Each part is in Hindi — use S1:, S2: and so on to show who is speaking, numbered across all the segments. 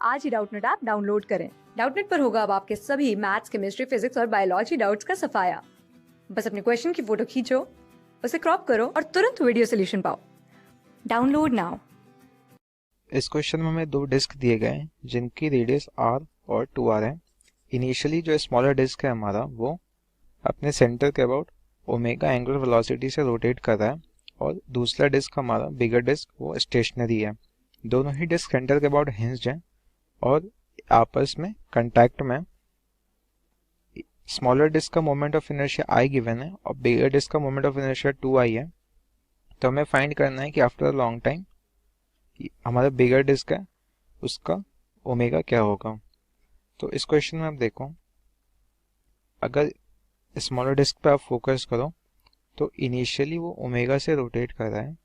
S1: आज ही डाउटनेट ऐप डाउनलोड करें। डाउटनेट पर होगा अब आपके सभी मैथ्स, केमिस्ट्री, फिजिक्स और बायोलॉजी डाउट्स का सफाया। बस अपने क्वेश्चन की फोटो खींचो, उसे क्रॉप करो और तुरंत वीडियो सोल्यूशन पाओ। Download now.
S2: इस क्वेश्चन में हमें दो डिस्क दिए गए हैं जिनकी रेडियस r और 2r है। इनिशियली जो स्मॉलर डिस्क है हमारा वो अपने सेंटर के अबाउट ओमेगा एंगुलर वेलोसिटी से रोटेट कर रहा है और दूसरा डिस्क हमारा बिगर डिस्क वो स्टेशनरी है। दोनों ही डिस्क सेंटर के अबाउट हिंज्ड हैं और आपस में कांटेक्ट में। स्मॉलर डिस्क का moment of inertia I given है और बिगर डिस्क का मोमेंट ऑफ इनर्शिया 2I है। तो हमें फाइंड करना है कि आफ्टर अ लॉन्ग टाइम हमारा बिगर डिस्क है उसका ओमेगा क्या होगा। तो इस क्वेश्चन में आप देखो, अगर स्मॉलर डिस्क पे आप फोकस करो तो इनिशियली वो ओमेगा से रोटेट कर रहा है।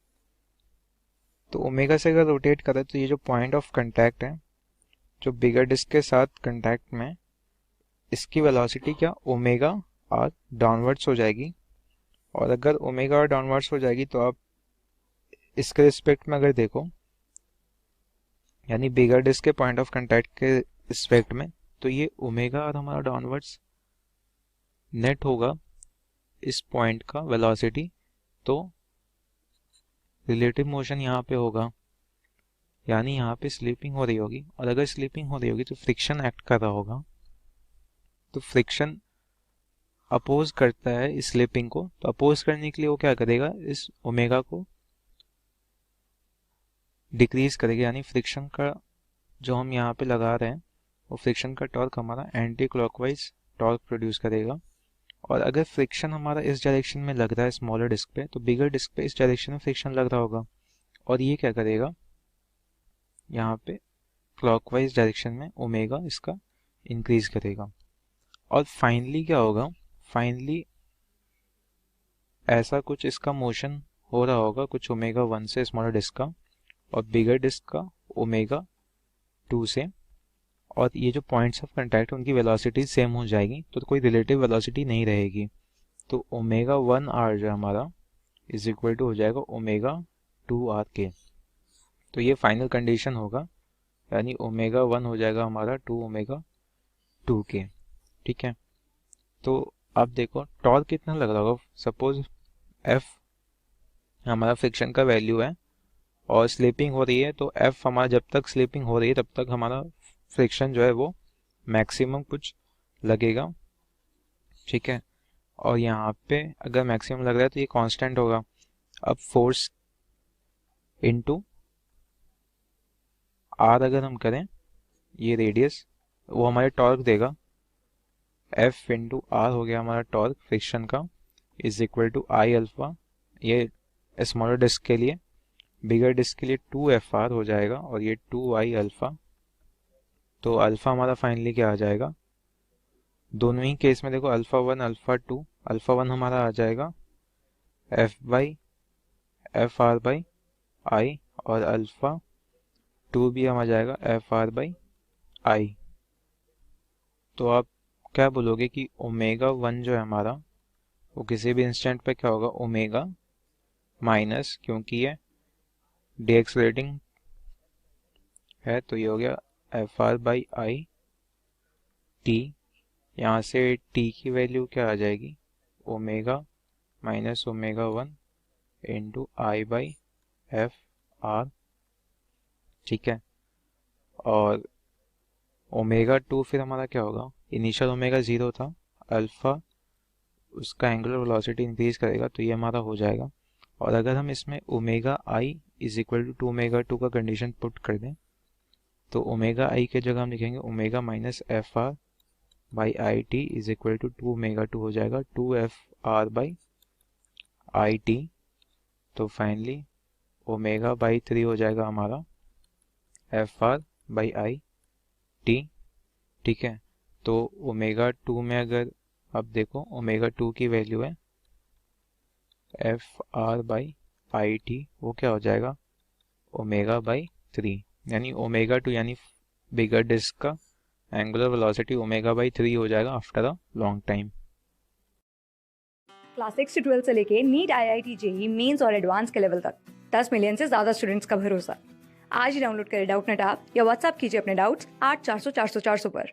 S2: तो ओमेगा से अगर रोटेट कर रहा है तो ये जो पॉइंट ऑफ कांटेक्ट है जो बिगर डिस्क के साथ कांटेक्ट में, इसकी वेलोसिटी क्या ओमेगा आर डाउनवर्ड्स हो जाएगी। और अगर ओमेगा आर डाउनवर्ड्स हो जाएगी तो आप इसके रिस्पेक्ट में अगर देखो, यानी बिगर डिस्क के पॉइंट ऑफ कांटेक्ट के रिस्पेक्ट में, तो ये ओमेगा आर हमारा डाउनवर्ड्स नेट होगा इस पॉइंट का वेलोसिटी। तो रिलेटिव मोशन यहाँ पे होगा, यानी यहाँ पे स्लीपिंग हो रही होगी, और अगर स्लीपिंग हो रही होगी तो फ्रिक्शन एक्ट कर रहा होगा। तो फ्रिक्शन अपोज करता है इस स्लीपिंग को, तो अपोज करने के लिए वो क्या करेगा, इस ओमेगा को डिक्रीज करेगा, यानी फ्रिक्शन का जो हम यहाँ पे लगा रहे हैं वो फ्रिक्शन का टॉर्क हमारा एंटी क्लॉकवाइज टॉर्क प्रोड्यूस करेगा। और अगर फ्रिक्शन हमारा इस डायरेक्शन में लग रहा है स्मॉलर डिस्क पे, तो बिगर डिस्क पे इस डायरेक्शन में फ्रिक्शन लग रहा होगा और ये क्या करेगा, यहाँ पे क्लॉकवाइज डायरेक्शन में ओमेगा इसका इंक्रीज करेगा। और फाइनली क्या होगा, फाइनली ऐसा कुछ इसका मोशन हो रहा होगा कुछ ओमेगा 1 से स्मॉलर डिस्क का और बिगर डिस्क का ओमेगा 2 से, और ये जो पॉइंट्स ऑफ कांटेक्ट उनकी वेलोसिटी सेम हो जाएगी, तो कोई रिलेटिव वेलोसिटी नहीं रहेगी। तो ओमेगा 1r जो हमारा इज इक्वल टू हो जाएगा ओमेगा 2r के। तो ये फाइनल कंडीशन होगा, यानी ओमेगा 1 हो जाएगा हमारा 2 ओमेगा 2 के। ठीक है, तो अब देखो टॉर्क कितना लग रहा होगा। सपोज F हमारा फ्रिक्शन का वैल्यू है और स्लीपिंग हो रही है, तो F हमारा जब तक स्लीपिंग हो रही है तब तक हमारा फ्रिक्शन जो है वो मैक्सिमम कुछ लगेगा। ठीक है, और यहाँ पे अगर मैक्सिमम लग रहा है तो ये कांस्टेंट होगा। अब फोर्स इनटू आर अगर हम करें, ये रेडियस, वो हमारे टॉर्क देगा। F इंटू आर हो गया हमारा टॉर्क फ्रिक्शन का, is equal to I alpha, ये स्मॉलर डिस्क के लिए। बिगर डिस्क के लिए 2FR हो जाएगा और ये 2I अल्फा। तो अल्फा हमारा फाइनली क्या आ जाएगा, दोनों ही केस में देखो अल्फा 1 अल्फा 2, अल्फा 1 हमारा आ जाएगा F/FR/I और अल्फा 2 भी हम आ जाएगा FR/I। तो आप क्या बोलोगे कि ओमेगा 1 जो है हमारा वो किसी भी इंस्टेंट पे क्या होगा, ओमेगा माइनस, क्योंकि ये डीएक्सलेटिंग है तो ये हो गया FR/I t। यहाँ से t की वैल्यू क्या आ जाएगी, omega minus omega 1 into I/FR। ठीक है, और ओमेगा 2 फिर हमारा क्या होगा, इनिशियल ओमेगा 0 था, अल्फा उसका एंगुलर वेलोसिटी इंक्रीज करेगा तो ये हमारा हो जाएगा। और अगर हम इसमें omega I is equal to omega 2 का कंडीशन पुट कर दें, तो ओमेगा I के जगह हम लिखेंगे omega minus FR/IT is equal to 2 omega 2 हो जाएगा 2FR/IT। तो फाइनली ओमेगा बाई 3 हो जाएगा हमारा FR/IT। ठीक है, तो ओमेगा 2 में अगर अब देखो ओमेगा 2 की वैल्यू है FR/IT, वो क्या हो जाएगा ओमेगा बाई 3, यानी ओमेगा 2 यानी बिगर डिस्क का एंगुलर वेलोसिटी ओमेगा बाई 3 हो जाएगा after a long time.
S1: Class 6 से 12 से लेके नीट, IIT, JEE मेंस और एडवांस के लेवल तक 10 मिलियन से ज्यादा स्टूडेंट्स का भरोसा। आज ही डाउनलोड करें डाउटनेट ऐप या व्हाट्सएप कीजिए अपने डाउट्स 8400 400 400 पर।